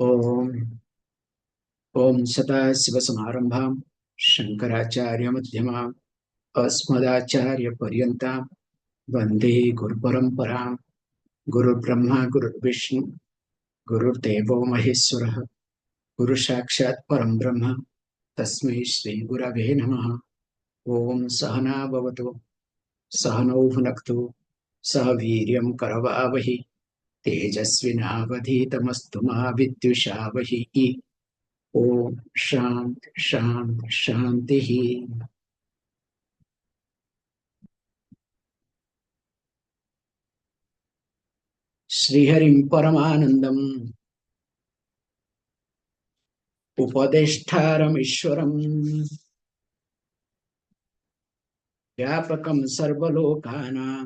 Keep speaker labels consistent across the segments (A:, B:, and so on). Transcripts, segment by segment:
A: ओम ओम सदाशिवसमारंभां शंकराचार्यमध्यमाम् अस्मदाचार्यपर्यन्तां वन्दे गुरुपरम्परां। गुरुर्ब्रह्मा गुरुर्विष्णु गुरुर्देवो महेश्वरः गुरुसाक्षात् परं ब्रह्म तस्मै श्रीगुरवे नमः। ओम सहना भवतु सहनौ भुनक्तु सह वीर्यं करवावहि तेजस्विनावधीतमस्तु मा विद्विषावहि। ओम शांति शांति शांति ही। श्रीहरिं परमानंदम उपदेष्टारमीश्वरं व्यापकं सर्वलोकानां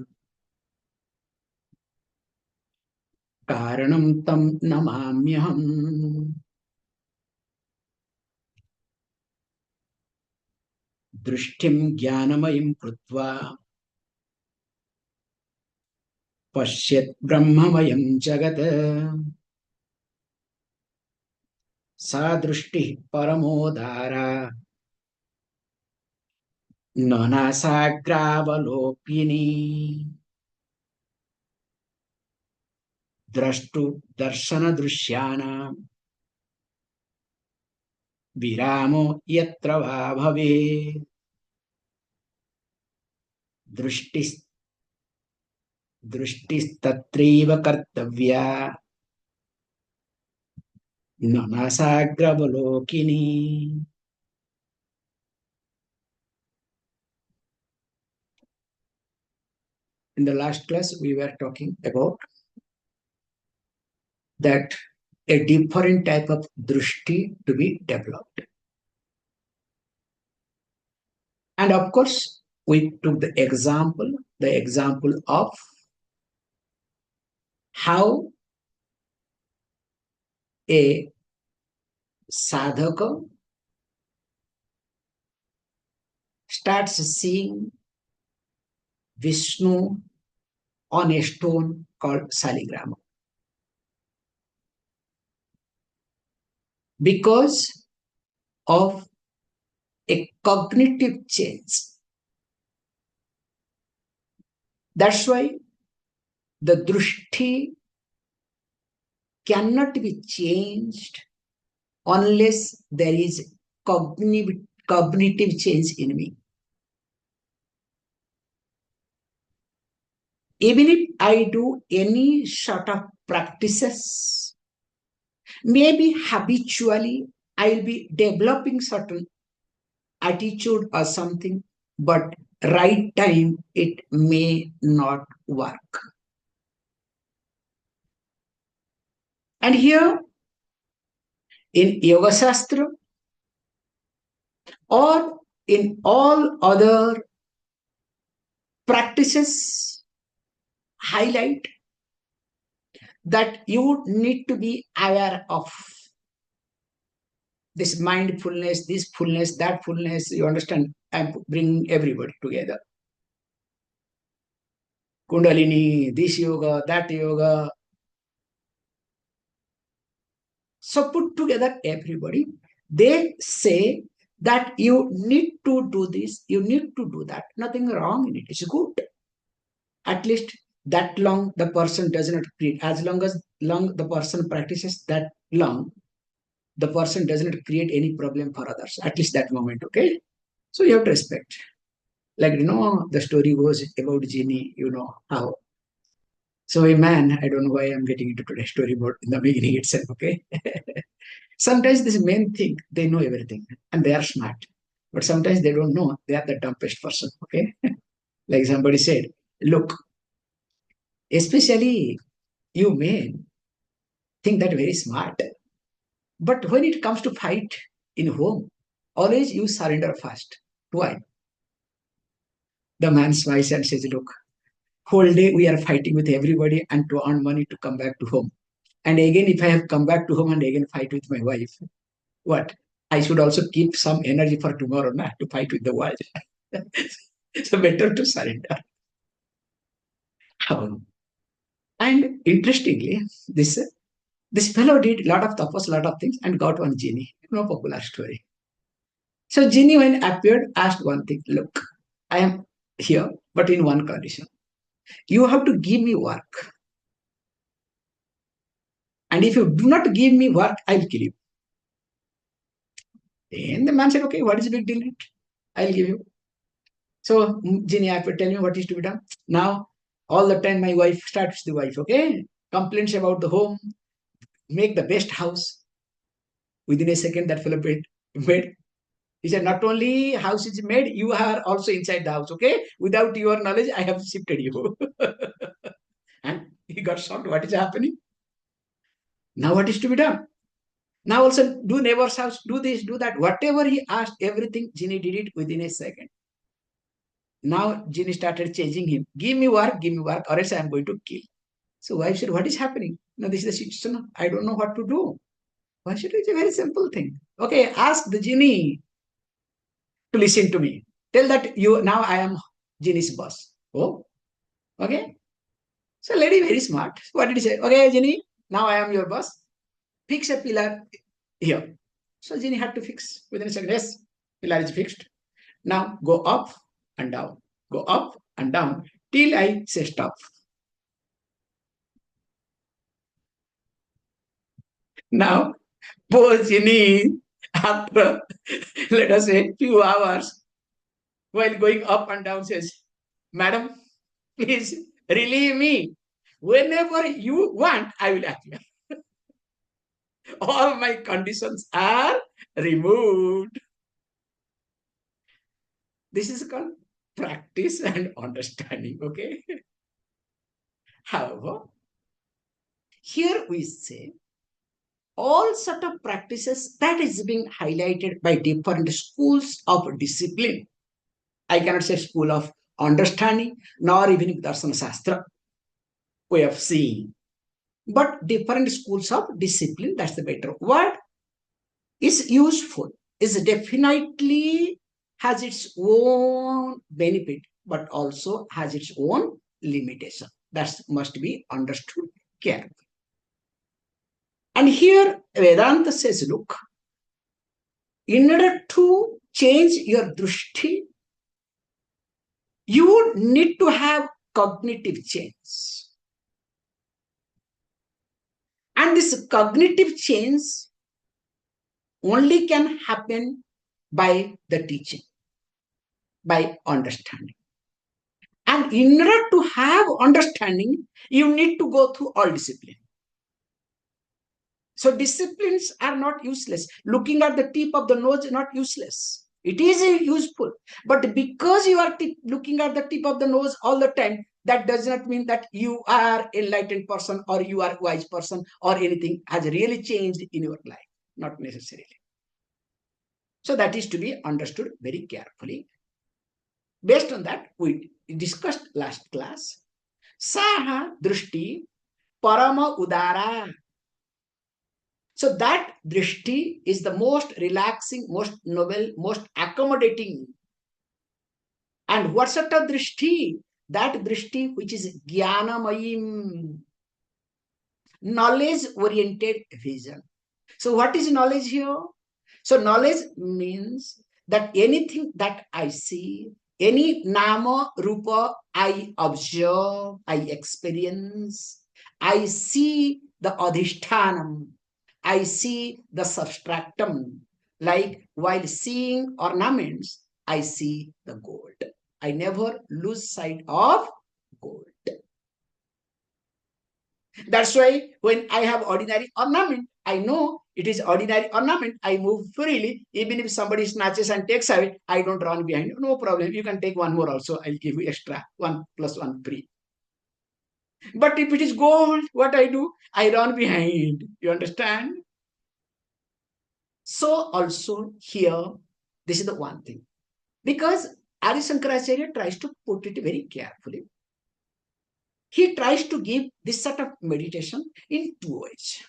A: कारणं तं नमाम्यहम्। दृष्टिं ज्ञानमयीं कृत्वा पश्यत् ब्रह्ममयं जगत्। सा दृष्टिः परमोदारा न नासाग्रावलोकिनी। द्रष्टु दर्शन दृश्यानां विरामो यत्र वा भवेत्। दृष्टिस्तत्रैव कर्तव्या न नासाग्रावलोकिनी। In the last class, we were talking about that a different type of drishti to be developed. And of course, we took the example of how a sadhaka starts seeing Vishnu on a stone called saligrama. Because of a cognitive change. That's why the drishti cannot be changed unless there is cognitive change in me. Even if I do any sort of practices, maybe habitually I'll be developing certain attitude or something, but right time it may not work. And here in Yoga Shastra or in all other practices highlight that you need to be aware of this mindfulness, this fullness, that fullness. You understand? I'm bringing everybody together. Kundalini, this yoga, that yoga. So put together everybody. They say that you need to do this, you need to do that. Nothing wrong in it. It's good. At least that long the person does not create. As long the person practices that long, the person does not create any problem for others. At least that moment, okay? So you have to respect. Like, the story goes about genie, how. So a man, I don't know why I'm getting into today's story about in the beginning itself, okay? Sometimes this men think they know everything and they are smart. But sometimes they don't know they are the dumbest person, okay? Like somebody said, look, especially you men think that very smart. But when it comes to fight in home, always you surrender first. Why? The man smiles and says, look, whole day we are fighting with everybody and to earn money to come back to home. And again, if I have come back to home and again fight with my wife, what? I should also keep some energy for tomorrow, not to fight with the world. So better to surrender. And interestingly, this This fellow did a lot of tapas, lot of things, and got one genie. No popular story. So genie, when appeared, asked one thing: look, I am here, but in one condition. You have to give me work. And if you do not give me work, I'll kill you. And the man said, okay, what is the big deal? I'll give you. So genie appeared, tell me what is to be done. Now, all the time my wife starts the wife, okay? Complaints about the home, make the best house. Within a second, that fellow made. He said, not only house is made, you are also inside the house, okay? Without your knowledge, I have shifted you. And he got shocked. What is happening? Now what is to be done? Now also do neighbor's house, do this, do that. Whatever he asked, everything, genie did it within a second. Now genie started chasing him. Give me work, or else I am going to kill. So wife said, what is happening? Now this is the situation. I don't know what to do. Why should it's a very simple thing. Okay, ask the genie to listen to me. Tell that you now I am genie's boss. Oh, okay. So lady very smart. What did he say? Okay, genie, now I am your boss. Fix a pillar here. So genie had to fix within a second. Yes, pillar is fixed. Now go up and down. Go up and down till I say stop. Now, poor genie, after let us say few hours, while going up and down, says, Madam, please relieve me. Whenever you want, I will appear. All my conditions are removed. This is called practice and understanding, okay? However, here we say all sort of practices that is being highlighted by different schools of discipline. I cannot say school of understanding, nor even Darsana Shastra way of seeing, but different schools of discipline, that's the better word, is useful, is definitely has its own benefit, but also has its own limitation. That must be understood carefully. And here Vedanta says, look, in order to change your drishti, you need to have cognitive change. And this cognitive change only can happen by the teaching, by understanding. And in order to have understanding, you need to go through all discipline. So disciplines are not useless. Looking at the tip of the nose is not useless. It is useful. But because you are looking at the tip of the nose all the time, that does not mean that you are enlightened person or you are wise person or anything has really changed in your life. Not necessarily. So that is to be understood very carefully. Based on that, we discussed last class. Saha drishti parama udara. So that drishti is the most relaxing, most noble, most accommodating. And what sort of drishti? That drishti which is jnanamayim, knowledge-oriented vision. So what is knowledge here? So knowledge means that anything that I see, any nama, rupa, I observe, I experience, I see the adhishthanam, I see the substratum. Like while seeing ornaments, I see the gold. I never lose sight of gold. That's why when I have ordinary ornament, I know it is ordinary ornament. I move freely. Even if somebody snatches and takes away, I don't run behind. No problem. You can take one more also. I'll give you extra. 1 + 1 free. But if it is gold, what I do? I run behind. You understand? So also here, this is the one thing. Because Adi Shankaracharya tries to put it very carefully. He tries to give this sort of meditation in 2 ways.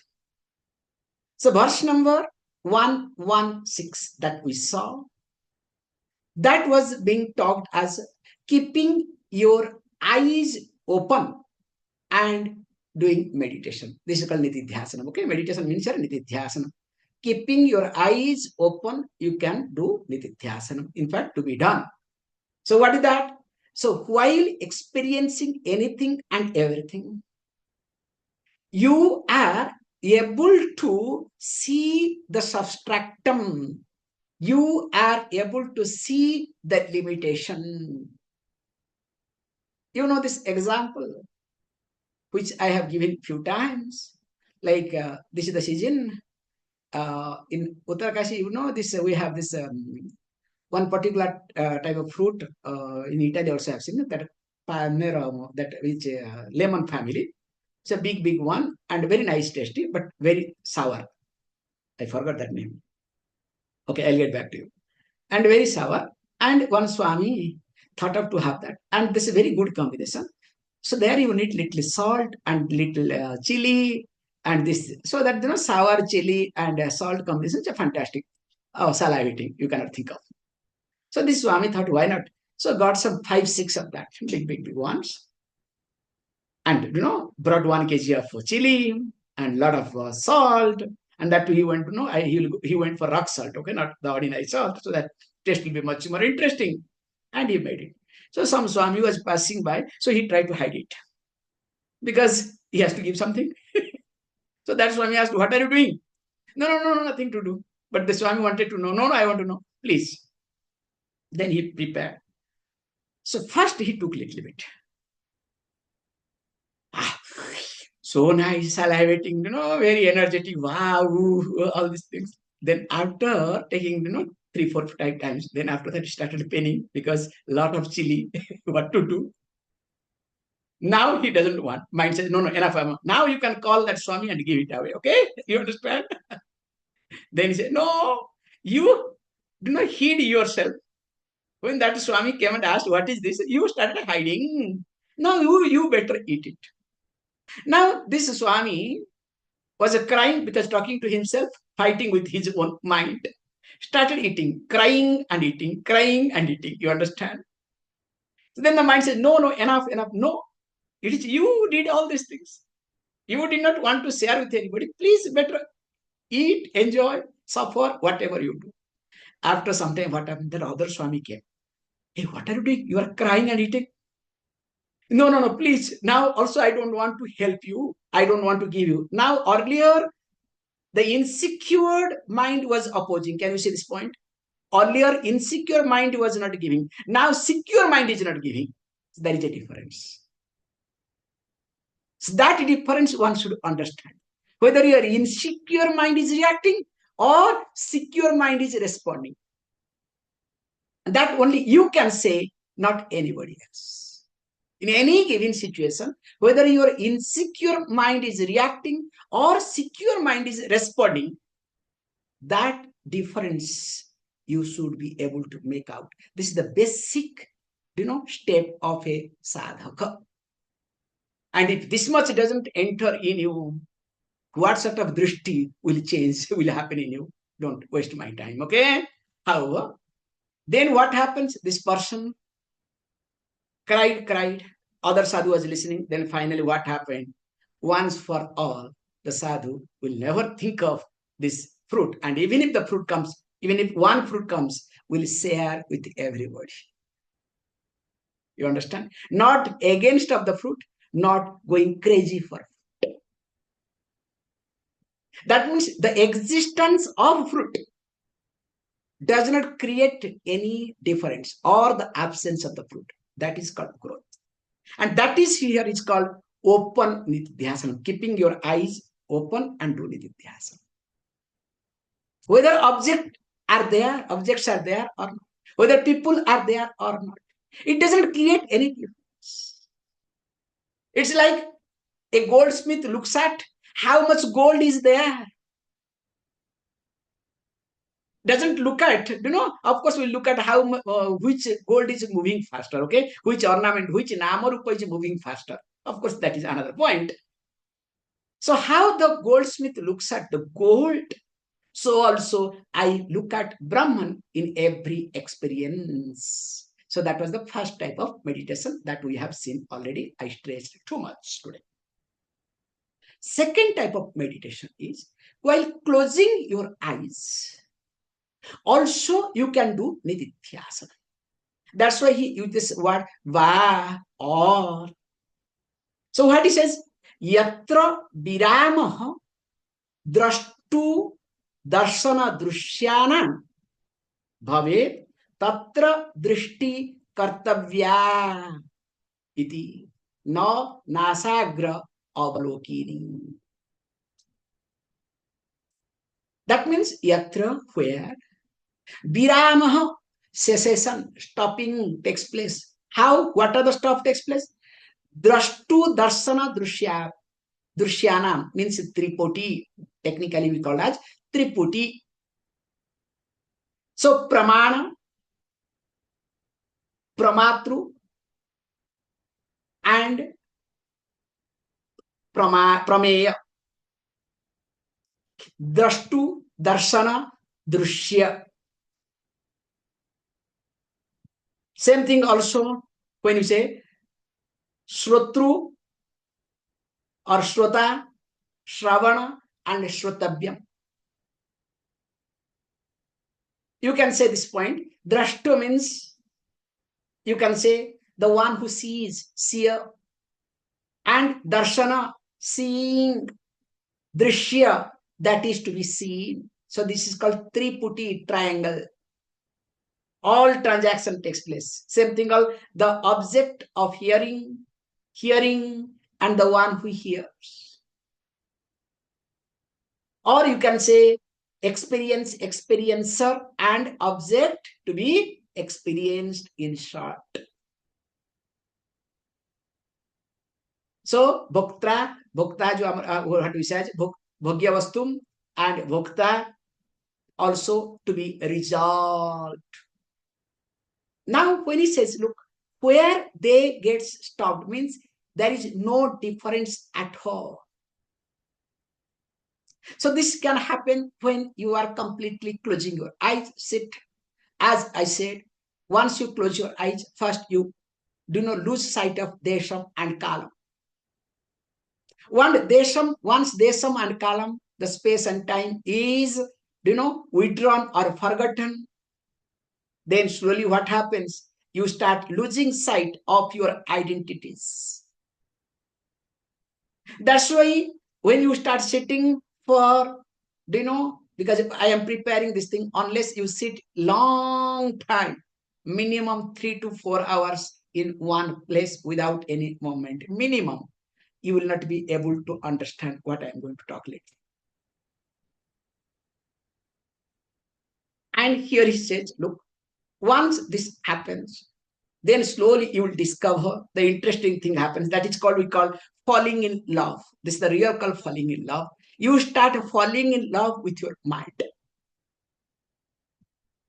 A: So verse number 116 that we saw, that was being talked as keeping your eyes open and doing meditation. This is called nitidhyasana. Okay, meditation means nitidhyasana. Keeping your eyes open, you can do nitidhyasana. In fact, to be done. So what is that? So while experiencing anything and everything, you are able to see the substratum. You are able to see the limitation. You know this example, which I have given few times. Like this is the season. In Uttarakanshi, you know this. We have this one particular type of fruit in Italy. Also, I've seen that Paneramo, that which lemon family. It's a big one and very nice, tasty, but very sour. I forgot that name. Okay, I'll get back to you. And very sour. And one Swami thought of to have that, and this is a very good combination. So there you need little salt and little chili and this, so that sour chili and salt combination is a fantastic. Oh, salivating, you cannot think of. So this Swami thought, why not? So got some 5-6 of that, big ones, and brought 1 kg of chili and lot of salt, and that he went he went for rock salt, okay, not the ordinary salt, so that taste will be much more interesting, and he made it. So some Swami was passing by, so he tried to hide it because he has to give something. So that Swami asked, what are you doing? No, nothing to do. But the Swami wanted to know. No, I want to know, please. Then he prepared. So first he took little bit. So nice, salivating, very energetic. Wow, all these things. Then after taking, 3-4 times, then after that he started paining because a lot of chili. What to do? Now he doesn't want. Mind says, no, enough. Now you can call that Swami and give it away. Okay? You understand? Then he said, no, you do not heed yourself. When that Swami came and asked, what is this? You started hiding. Now you better eat it. Now this Swami was crying because talking to himself, fighting with his own mind. Started eating, crying and eating, crying and eating. You understand? So then the mind says, no, enough. No, it is you did all these things. You did not want to share with anybody. Please better eat, enjoy, suffer, whatever you do. After some time, what happened? The other Swami came. Hey, what are you doing? You are crying and eating. No, please. Now also I don't want to help you. I don't want to give you. Now earlier, the insecure mind was opposing. Can you see this point? Earlier, insecure mind was not giving. Now secure mind is not giving. So there is a difference. So that difference one should understand. Whether your insecure mind is reacting or secure mind is responding. And that only you can say, not anybody else. In any given situation, whether your insecure mind is reacting or secure mind is responding, that difference you should be able to make out. This is the basic, step of a sadhaka. And if this much doesn't enter in you, what sort of drishti will change, will happen in you? Don't waste my time, okay? However, then what happens? This person cried. Other sadhu was listening. Then finally what happened? Once for all, the sadhu will never think of this fruit. And even if the fruit comes, even if one fruit comes, will share with everybody. You understand? Not against of the fruit, not going crazy for it. That means the existence of fruit does not create any difference or the absence of the fruit. That is called growth. And that is here is called open nitidhyasana, keeping your eyes open and do nitidhyasana. Whether objects are there or not, whether people are there or not, it doesn't create any difference. It's like a goldsmith looks at how much gold is there. Doesn't look at, of course we'll look at how which gold is moving faster, okay? Which ornament, which namarupa is moving faster. Of course, that is another point. So how the goldsmith looks at the gold, so also I look at Brahman in every experience. So that was the first type of meditation that we have seen already. I stressed too much today. Second type of meditation is while closing your eyes. Also, you can do nididhyasana. That's why he used this word va or. So what he says, yatra viramah drashtu darshana drushyana bhavet tatra drishti kartavya iti na nasagra avalokini. That means yatra, where viramah, cessation, stopping takes place. How? What are the stop takes place? Drashtu darsana drushyanam means triputi. Technically we call as triputi. So pramana, pramatru, and prameya. Drashtu, darshana, drushya. Same thing also when you say shrotru or shrota, shravana, and shrotavyam. You can say this point. Drashtu means you can say the one who sees, seer, and darshana, seeing, drishya, that is to be seen. So this is called triputi, triangle. All transaction takes place. Same thing called the object of hearing, and the one who hears. Or you can say experience, experiencer, and object to be experienced in short. So bhokta jo what we say, bhogya vastum, and bhokta also to be resolved. Now when he says, look, where they get stopped means there is no difference at all. So this can happen when you are completely closing your eyes. Sit, as I said, once you close your eyes, first you do not lose sight of desham and kalam. Once desham and kalam, the space and time is, withdrawn or forgotten, then slowly what happens? You start losing sight of your identities. That's why when you start sitting for, because I am preparing this thing, unless you sit long time, minimum 3 to 4 hours in one place without any movement, minimum, you will not be able to understand what I am going to talk later. And here he says, look, once this happens, then slowly you will discover the interesting thing happens. That is called, we call falling in love. This is the real call, falling in love. You start falling in love with your mind.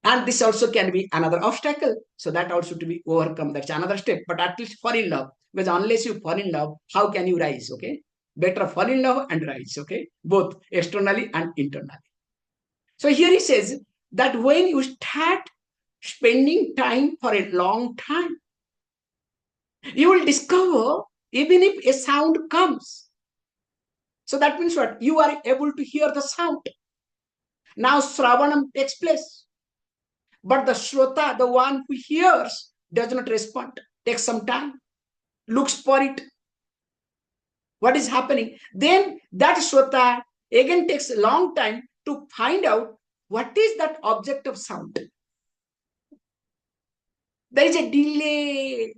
A: And this also can be another obstacle. So that also to be overcome. That's another step. But at least fall in love. Because unless you fall in love, how can you rise? Okay. Better fall in love and rise. Okay. Both externally and internally. So here he says that when you start spending time for a long time, you will discover even if a sound comes. So that means what? You are able to hear the sound. Now Sravanam takes place. But the Shrota, the one who hears, does not respond. Takes some time. Looks for it. What is happening? Then that Shrota again takes a long time to find out what is that object of sound. There is a delay.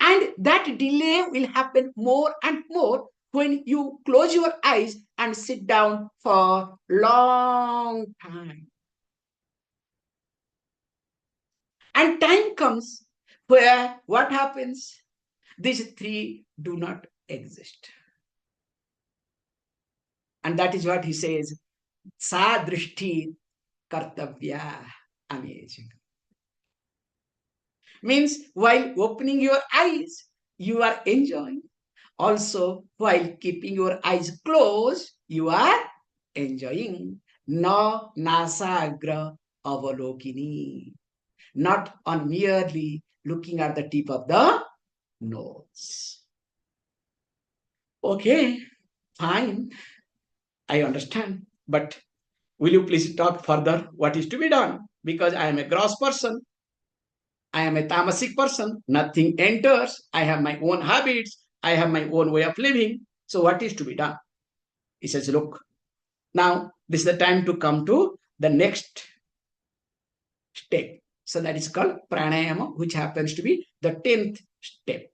A: And that delay will happen more and more when you close your eyes and sit down for long time. And time comes where what happens? These three do not exist. And that is what he says, sa drishti kartavya. Amazing. Means while opening your eyes, you are enjoying. Also, while keeping your eyes closed, you are enjoying. No nasagra avalokini. Not on merely looking at the tip of the nose. Okay, fine, I understand. But will you please talk further what is to be done? Because I am a gross person. I am a tamasic person. Nothing enters. I have my own habits. I have my own way of living. So what is to be done? He says, look, now this is the time to come to the next step. So that is called pranayama, which happens to be the 10th step.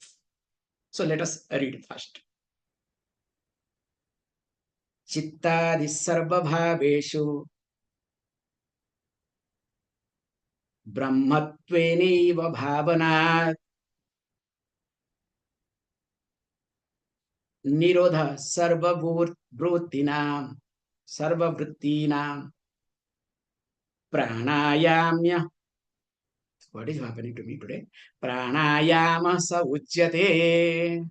A: So let us read it first. Chittadi sarvabhaveshu brahmatveneva bhavanat nirodha sarvavrittinam pranayamya. What is happening to me today? Pranayama sa uchyate.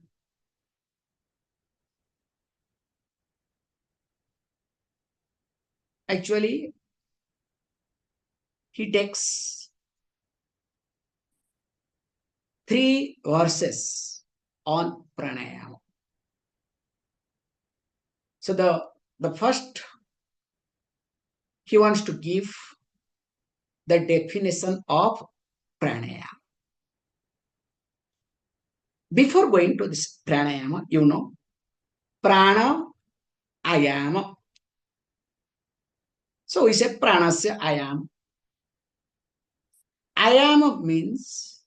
A: Actually, he takes three verses on pranayama. So the first, he wants to give the definition of pranayama. Before going to this pranayama, prana ayama. So we say pranasya ayam. Ayama means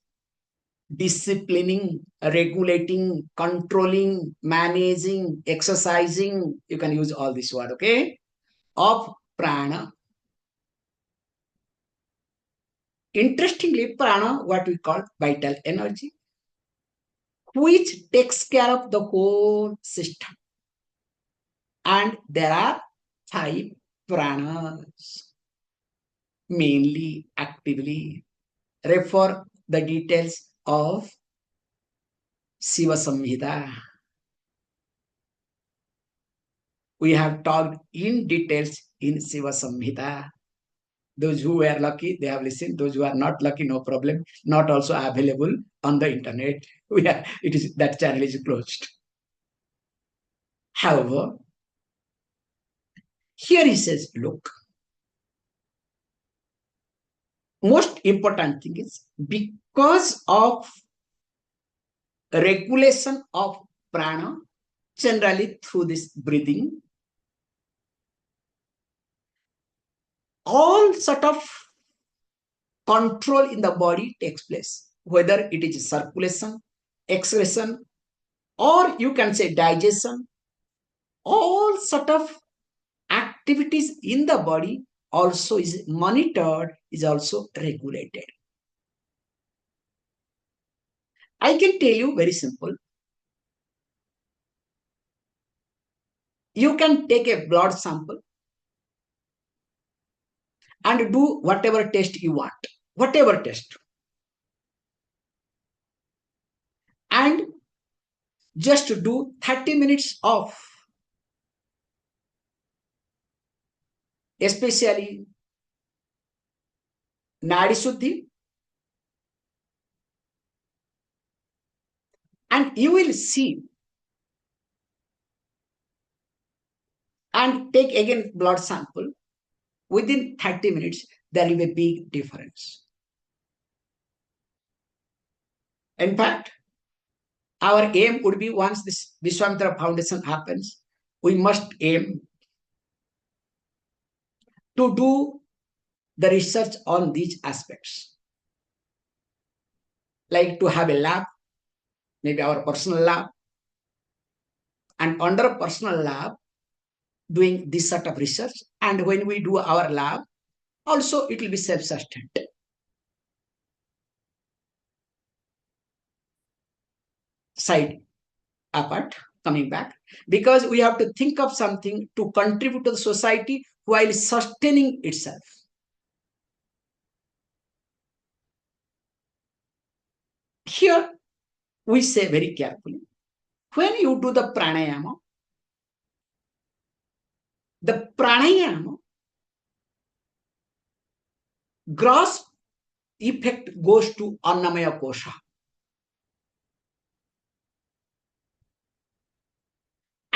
A: disciplining, regulating, controlling, managing, exercising. You can use all this word, okay? Of prana. Interestingly, prana, what we call vital energy, which takes care of the whole system. And there are 5 pranas, mainly actively. Refer the details of Shiva Samhita. We have talked in details in Shiva Samhita. Those who were lucky, they have listened. Those who are not lucky, no problem. Not also available on the internet. That channel is closed. However, here he says, look, most important thing is because of regulation of prana, generally through this breathing, all sort of control in the body takes place, whether it is circulation, excretion, or you can say digestion, all sort of activities in the body also is monitored, is also regulated. I can tell you very simple. You can take a blood sample and do whatever test you want, whatever test. And just do 30 minutes of, especially Nadi Shuddhi, and you will see, and take again blood sample. Within 30 minutes, there will be a big difference. In fact, our aim would be, once this Vishvamitra Foundation happens, we must aim to do the research on these aspects. Like to have a lab, maybe our personal lab, and under a personal lab, doing this sort of research. And when we do our lab, also it will be self-sustained. Side apart, coming back, because we have to think of something to contribute to the society while sustaining itself. Here we say very carefully, when you do the pranayama gross effect goes to Annamaya Kosha.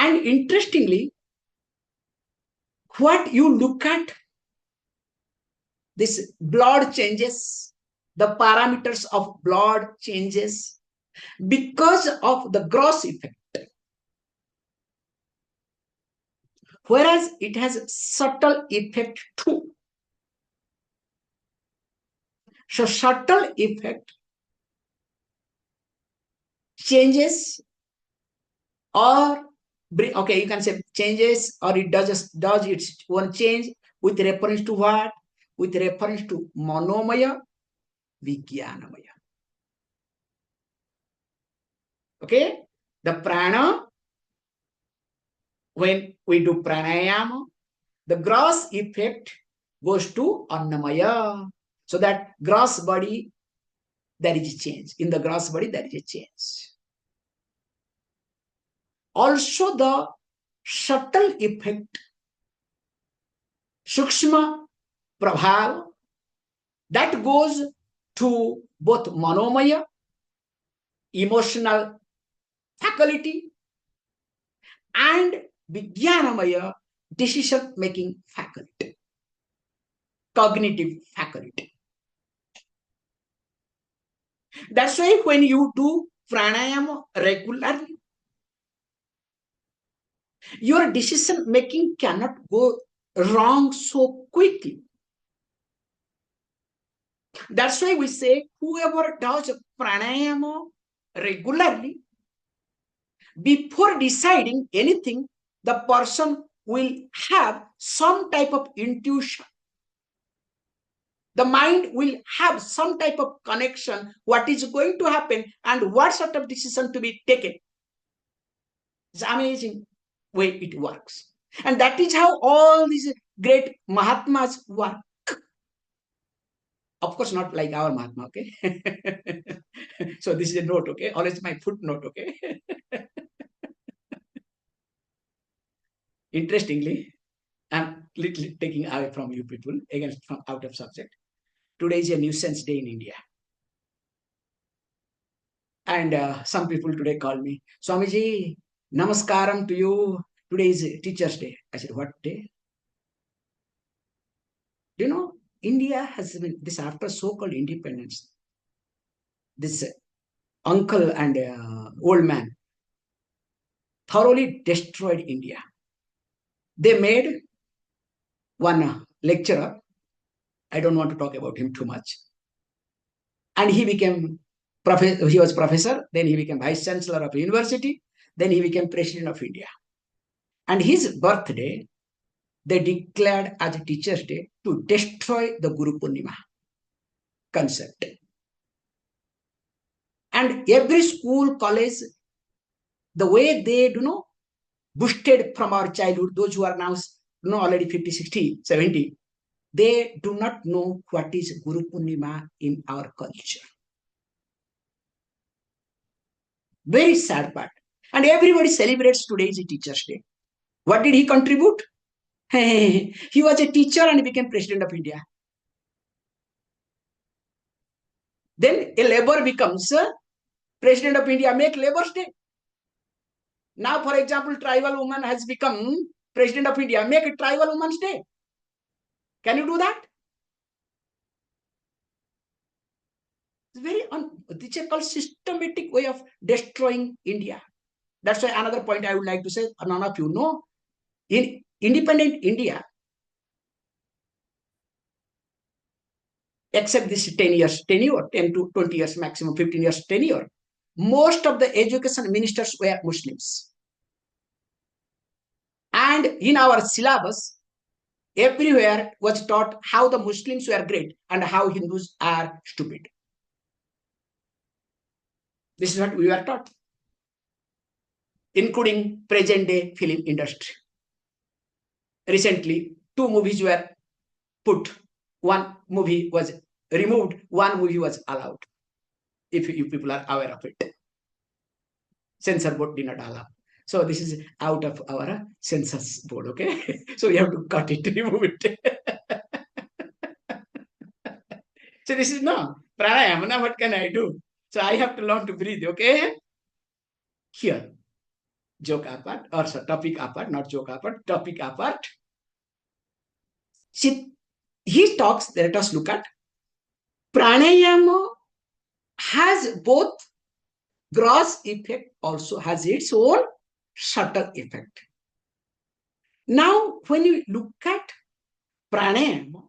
A: And interestingly, what you look at, this blood changes, the parameters of blood changes because of the gross effect. Whereas it has subtle effect too. So subtle effect changes, or okay, you can say changes, or it does its one change with reference to what? With reference to manomaya, vijnanamaya. Okay, the prana, when we do pranayama, the gross effect goes to annamaya. So that gross body, there is a change. In the gross body, there is a change. Also, the subtle effect, sukshma prabhav, that goes to both manomaya, emotional faculty, and vijnanamaya, decision making faculty, cognitive faculty. That's why when you do pranayama regularly, your decision making cannot go wrong so quickly. That's why we say whoever does pranayama regularly, before deciding anything, the person will have some type of intuition. The mind will have some type of connection, what is going to happen and what sort of decision to be taken. It's amazing way it works. And that is how all these great Mahatmas work. Of course, not like our Mahatma, okay? So this is a note, okay? Always my footnote, okay? Interestingly, I'm little taking away from you people, again from out of subject. Today is a nuisance day in India. And some people today call me, Swamiji, namaskaram to you. Today is Teacher's Day. I said, what day? Do you know, India has been, this after so-called independence, this uncle and old man thoroughly destroyed India. They made one lecturer, I don't want to talk about him too much, and he became professor. He was professor, then he became vice chancellor of university, then he became president of India. And his birthday, they declared as a Teacher's Day to destroy the Guru Purnima concept. And every school, college, the way they boosted from our childhood, those who are now already 50, 60, 70, they do not know what is Guru Purnima in our culture. Very sad part. And everybody celebrates today's Teacher's Day. What did he contribute? He was a teacher and he became president of India. Then a labor becomes president of India, make Labor's Day. Now, for example, tribal woman has become president of India, make a tribal woman's day. Can you do that? It's very it's a called systematic way of destroying India. That's why another point I would like to say, none of you know, in independent India, except this 10 years tenure, 10 to 20 years maximum, 15 years tenure, most of the education ministers were Muslims. And in our syllabus, everywhere was taught how the Muslims were great and how Hindus are stupid. This is what we were taught, including present day film industry. Recently, 2 movies were put. 1 movie was removed, 1 movie was allowed. If you people are aware of it. Censor board did not allow. So this is out of our census board, okay? So we have to cut it, remove it. So this is no pranayama. Now what can I do? So I have to learn to breathe, okay? Here. joke apart, or so, topic apart, not joke apart, topic apart. See, he talks, let us look at pranayama has both gross effect, also has its own subtle effect. Now, when you look at pranayama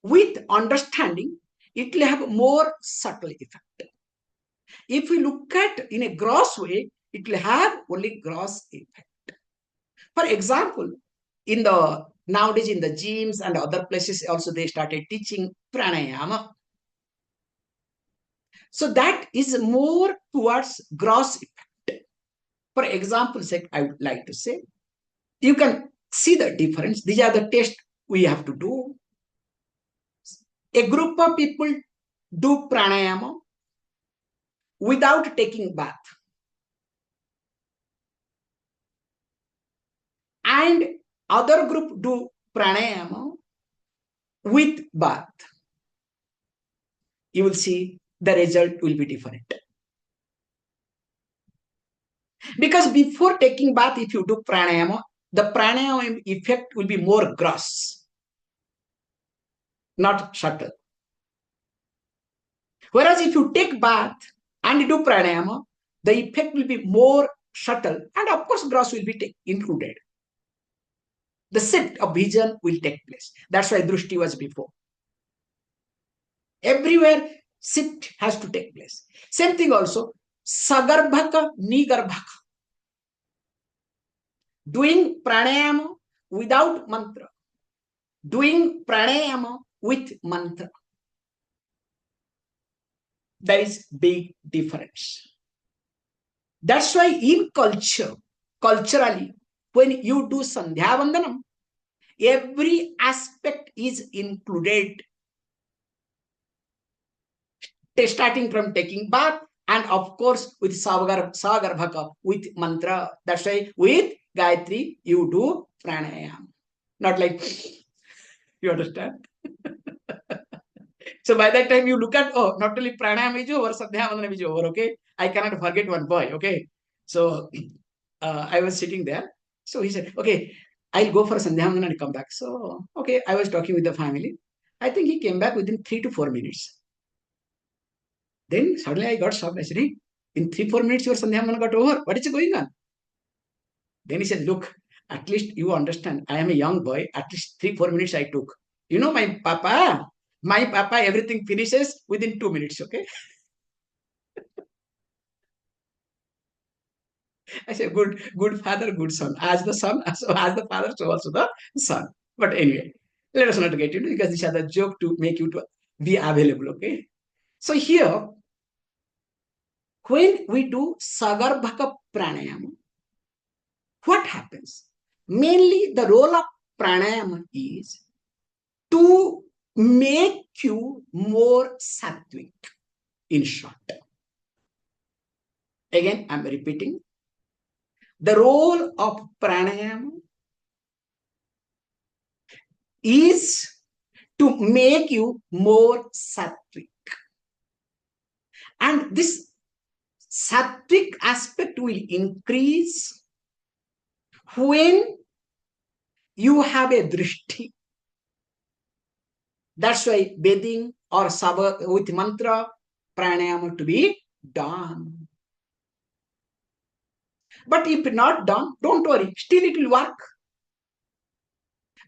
A: with understanding, it will have more subtle effect. If we look at in a gross way, it will have only gross effect. For example, in the nowadays in the gyms and other places also they started teaching pranayama. So that is more towards gross effect. For example sake, I would like to say, you can see the difference. These are the tests we have to do. A group of people do pranayama without taking bath. And other group do pranayama with bath. You will see the result will be different. Because before taking bath, if you do pranayama, the pranayama effect will be more gross, not subtle. Whereas if you take bath and do pranayama, the effect will be more subtle, and of course gross will be included. The shift of vision will take place. That's why drushti was before. Everywhere shift has to take place. Same thing also, sagarbhaka, nigarbhaka. Doing pranayama without mantra, doing pranayama with mantra. There is big difference. That's why in culturally, when you do Sandhya Vandanam, every aspect is included. Starting from taking bath, and of course with Sagarbhaka, with mantra. That's why with Gayatri, you do pranayama. Not like, you understand? So by that time you look at, oh, not only pranayama is over, Sandhya Vandanam is over, okay? I cannot forget one boy, okay? So I was sitting there. So he said, okay, I'll go for Sandhya Vandanam and come back. So, okay, I was talking with the family. I think he came back within 3 to 4 minutes. Then suddenly I got shocked. I said, hey, in 3-4 minutes your Sandhya Vandanam got over. What is going on? Then he said, look, at least you understand, I am a young boy. At least 3-4 minutes I took. You know, my papa, everything finishes within 2 minutes, okay? I said, good father, good son. As the son, so as the father, so also the son. But anyway, let us not get into it because this is a joke to make you to be available, okay? So here, when we do Sagarbhaka Pranayama, what happens? Mainly the role of pranayama is to make you more sattvic, in short. Again, I'm repeating. The role of pranayama is to make you more sattvic. And this sattvic aspect will increase when you have a drishti. That's why bathing or sabha with mantra pranayama to be done. But if not done, don't worry, still it will work.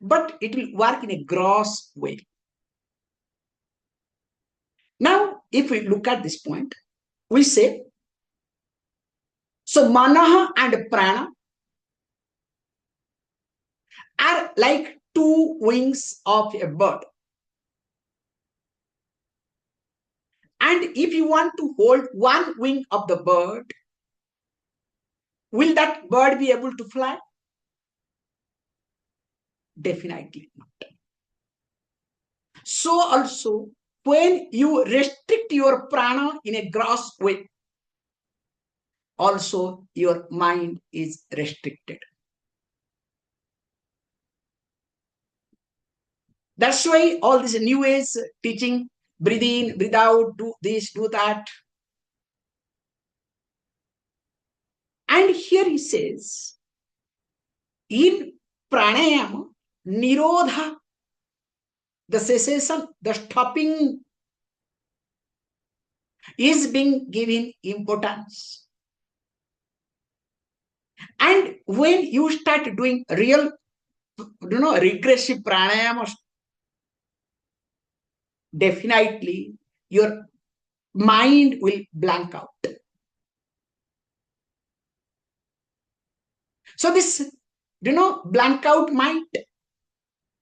A: But it will work in a gross way. Now, if we look at this point, we say, so manaha and prana are like two wings of a bird. And if you want to hold one wing of the bird, will that bird be able to fly? Definitely not. So also, when you restrict your prana in a gross way, also your mind is restricted. That's why all this new age teaching, breathe in, breathe out, do this, do that. And here he says, in pranayama, nirodha, the cessation, the stopping is being given importance. And when you start doing real, regressive pranayama, definitely your mind will blank out. So this, blank out mind,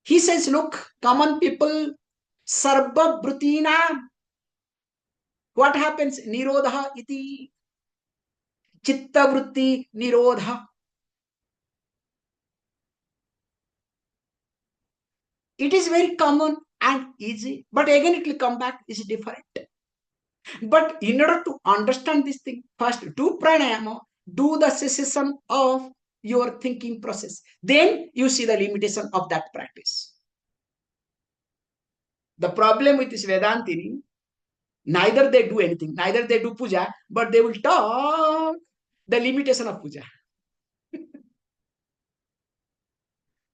A: he says, look, common people, sarva brutina, what happens? Nirodha iti, chitta vritti nirodha. It is very common and easy, but again it will come back, is different. But in order to understand this thing, first do pranayama, do the cessation of your thinking process. Then you see the limitation of that practice. The problem with this Vedantini, neither they do anything, neither they do puja, but they will talk the limitation of puja.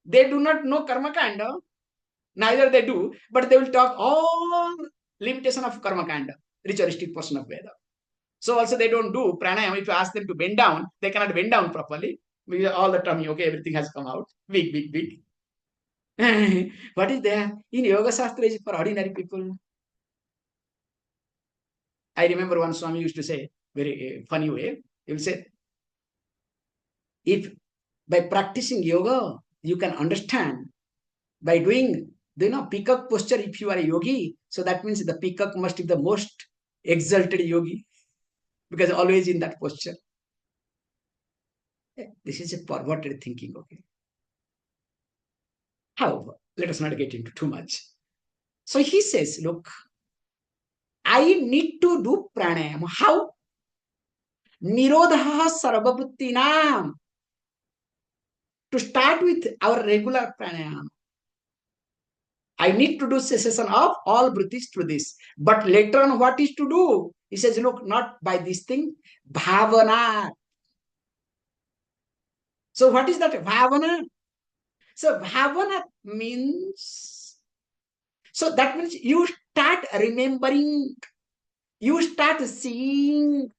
A: They do not know karma kanda, neither they do, but they will talk all limitation of karma kanda, ritualistic portion of Veda. So also they don't do pranayama. If you ask them to bend down, they cannot bend down properly. Because all the tummy, okay, everything has come out. Big, big, big. What is there? In Yoga Shastra is for ordinary people. I remember one Swami used to say, very funny way, he will say, if by practicing yoga, you can understand, by doing, peacock posture, if you are a yogi, so that means the peacock must be the most exalted yogi, because always in that posture. This is a perverted thinking, okay? However, let us not get into too much. So he says, look, I need to do pranayama. How? Nirodha sarvabhuttinam. To start with our regular pranayama, I need to do cessation of all vrittis through this. But later on, what is to do? He says, look, not by this thing, bhavana. So what is that bhavana? So bhavana means, so that means you start remembering, you start seeing.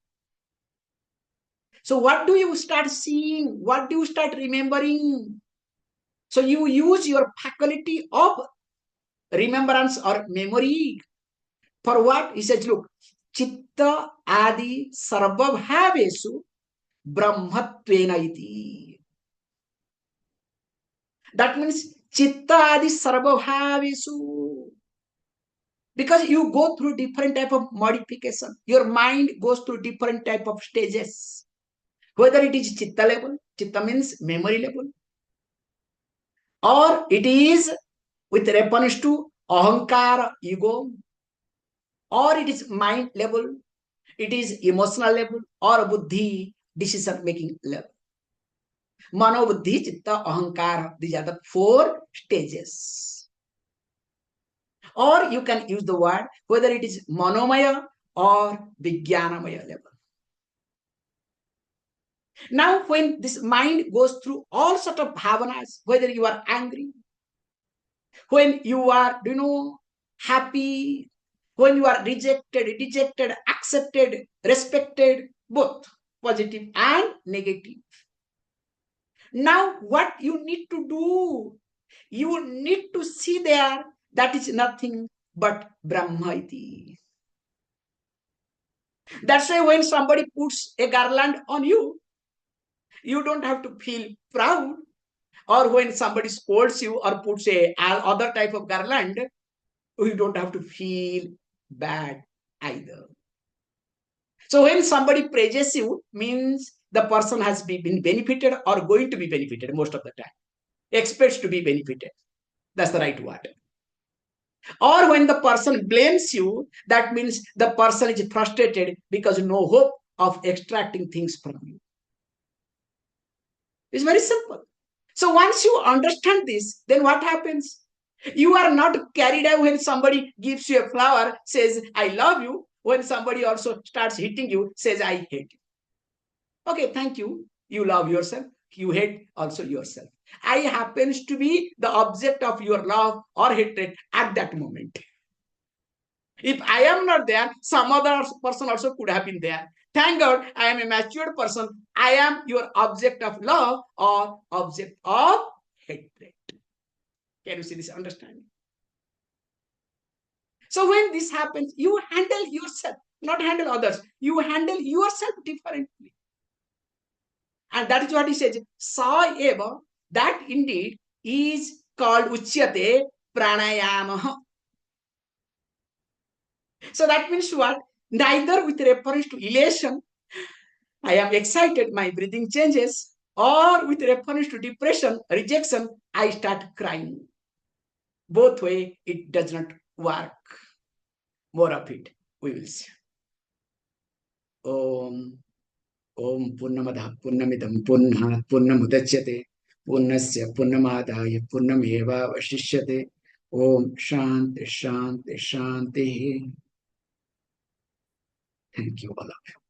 A: So what do you start seeing? What do you start remembering? So you use your faculty of remembrance or memory. For what? He says, look, chitta adi sarvabhavesu brahmatvena iti. That means chitta adi sarvabhavesu. Because you go through different type of modification. Your mind goes through different type of stages. Whether it is chitta level, chitta means memory level, or it is with reference to ahankara, ego, or it is mind level, it is emotional level, or buddhi, decision making level. Mano, buddhi, chitta, ahankara, these are the 4 stages. Or you can use the word whether it is manomaya or vijnanamaya level. Now, when this mind goes through all sort of bhavanas, whether you are angry, when you are, happy, when you are rejected, dejected, accepted, respected, both positive and negative. Now, what you need to do, you need to see there that is nothing but Brahma iti. That's why when somebody puts a garland on you, you don't have to feel proud. Or when somebody scolds you or puts a other type of garland, you don't have to feel bad either. So when somebody praises you, means the person has been benefited or going to be benefited most of the time. Expects to be benefited. That's the right word. Or when the person blames you, that means the person is frustrated because no hope of extracting things from you. It's very simple. So once you understand this, then what happens? You are not carried away when somebody gives you a flower, says, I love you. When somebody also starts hitting you, says, I hate you. Okay, thank you. You love yourself, you hate also yourself. I happens to be the object of your love or hatred at that moment. If I am not there, some other person also could have been there. Thank God, I am a matured person. I am your object of love or object of hatred. Can you see this understanding? So when this happens, you handle yourself, not handle others. You handle yourself differently. And that is what he says. Sa eva, that indeed is called uchyate pranayama. So that means what? Neither with reference to elation, I am excited, my breathing changes, or with reference to depression, rejection, I start crying. Both way, it does not work. More of it, we will see. Om Om Purnamada Purnamidam Purna Purnamudachyate Purnasya Purnamadaya Purnameva Vashishyate Om Shanti Shanti Shanti. Thank you all of you.